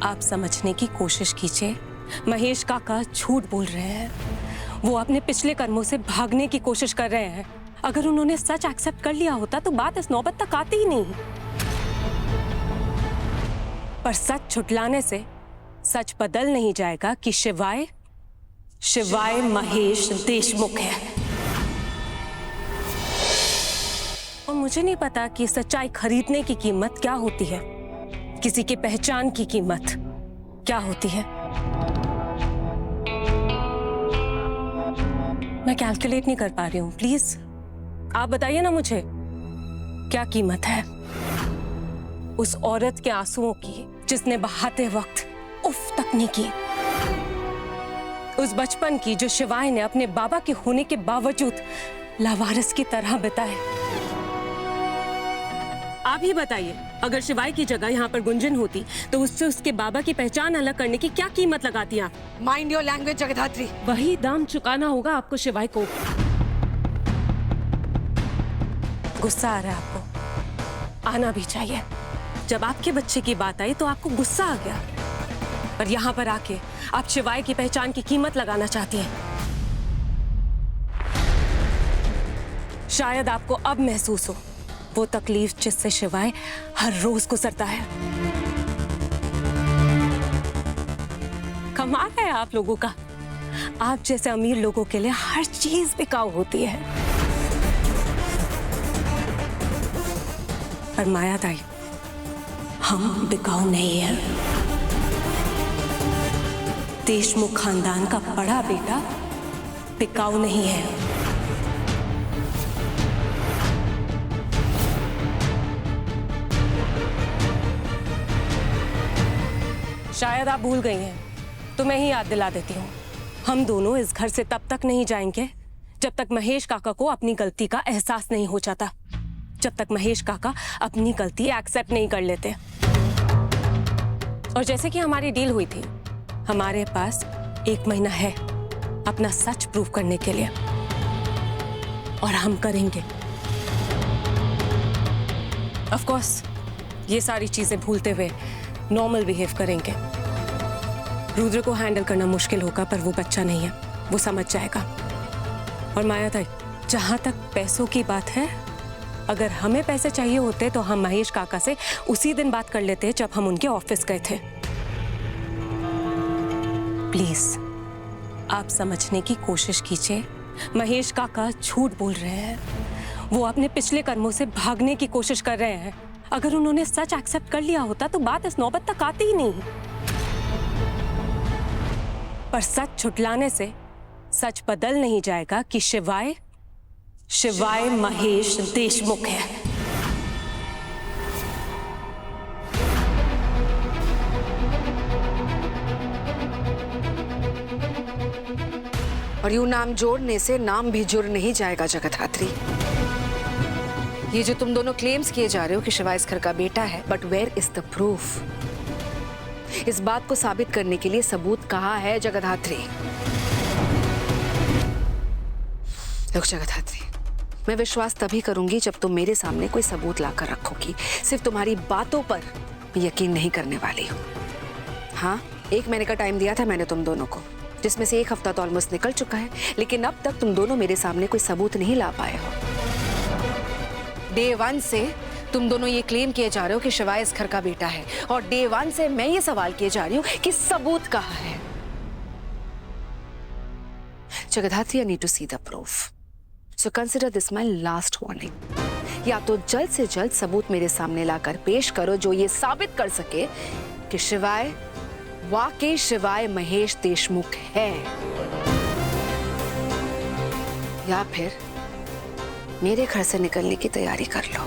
आप समझने की कोशिश कीजिए, महेश काका झूठ बोल रहे हैं। वो अपने पिछले कर्मों से भागने की कोशिश कर रहे हैं। अगर उन्होंने सच एक्सेप्ट कर लिया होता तो बात इस नौबत तक आती ही नहीं। पर सच छुटलाने से सच बदल नहीं जाएगा कि शिवाय महेश देशमुख है। और मुझे नहीं पता कि सच्चाई खरीदने की कीमत क्या होती है, किसी की पहचान की कीमत क्या होती है। मैं कैलकुलेट नहीं कर पा रही हूं। प्लीज आप बताइए ना मुझे, क्या कीमत है उस औरत के आंसुओं की जिसने बहाते वक्त उफ तक नहीं की, उस बचपन की जो शिवाय ने अपने बाबा के होने के बावजूद लावारिस की तरह बिताए। आप ही बताइए, अगर शिवाय की जगह यहाँ पर गुंजन होती तो उससे उसके बाबा की पहचान अलग करने की क्या कीमत लगाती आप? Mind your language Jagaddhatri. वही दाम चुकाना होगा आपको शिवाय को। गुस्सा आ रहा है आपको, आना भी चाहिए। जब आपके बच्चे की बात आई तो आपको गुस्सा आ गया, पर यहाँ पर आके आप शिवाय की पहचान की कीमत लगाना चाहती हैं। शायद आपको अब महसूस हो वो तकलीफ जिससे शिवाय हर रोज गुजरता है। कमाल है आप लोगों का, आप जैसे अमीर लोगों के लिए हर चीज बिकाऊ होती है। पर मायादाई, हम बिकाऊ नहीं है। देशमुख खानदान का बड़ा बेटा बिकाऊ नहीं है। शायद आप भूल गई हैं, तो मैं ही याद दिला देती हूँ। हम दोनों इस घर से तब तक नहीं जाएंगे जब तक महेश काका को अपनी गलती का एहसास नहीं हो जाता, जब तक महेश काका अपनी गलती एक्सेप्ट नहीं कर लेते। और जैसे कि हमारी डील हुई थी, हमारे पास 1 महीना है अपना सच प्रूव करने के लिए, और हम करेंगे। ऑफ कोर्स ये सारी चीजें भूलते हुए नॉर्मल बिहेव करेंगे। रुद्र को हैंडल करना मुश्किल होगा, पर वो बच्चा नहीं है, वो समझ जाएगा। और मायादाई, जहां तक पैसों की बात है, अगर हमें पैसे चाहिए होते तो हम महेश काका से उसी दिन बात कर लेते जब हम उनके ऑफिस गए थे। प्लीज आप समझने की कोशिश कीजिए, महेश काका झूठ बोल रहे हैं। वो अपने पिछले कर्मों से भागने की कोशिश कर रहे हैं। अगर उन्होंने सच एक्सेप्ट कर लिया होता तो बात इस नौबत तक आती ही नहीं। पर सच छुटलाने से सच बदल नहीं जाएगा कि शिवाय महेश देशमुख है। और यूं नाम जोड़ने से नाम भी जुड़ नहीं जाएगा जगधात्री। ये जो तुम दोनों क्लेम्स किए जा रहे हो कि शिवाय इस घर का बेटा है, but where is the proof? इस बात को साबित करने के लिए सबूत कहाँ है जगधात्री? रुक जगधात्री, मैं विश्वास तभी करूंगी जब तुम मेरे सामने कोई सबूत लाकर रखोगी। सिर्फ तुम्हारी बातों पर यकीन नहीं करने वाली हूँ। हाँ, 1 महीने का टाइम दिया था मैंने तुम दोनों को, जिसमें से 1 हफ्ता तो ऑलमोस्ट निकल चुका है, लेकिन अब तक तुम दोनों मेरे सामने कोई सबूत नहीं ला पाए हो। Day 1 से तुम दोनों ये क्लेम किए जा रहे हो कि शिवाय इस घर का बेटा है, और Day 1 से मैं ये सवाल किए जा रही हूँ कि सबूत कहाँ है? Jagaddhatri, I need to see the proof. So consider this my last warning. या तो जल्द से जल्द सबूत मेरे सामने लाकर पेश करो जो ये साबित कर सके कि शिवाय वाकई शिवाय महेश देशमुख है, या फिर मेरे घर से निकलने की तैयारी कर लो।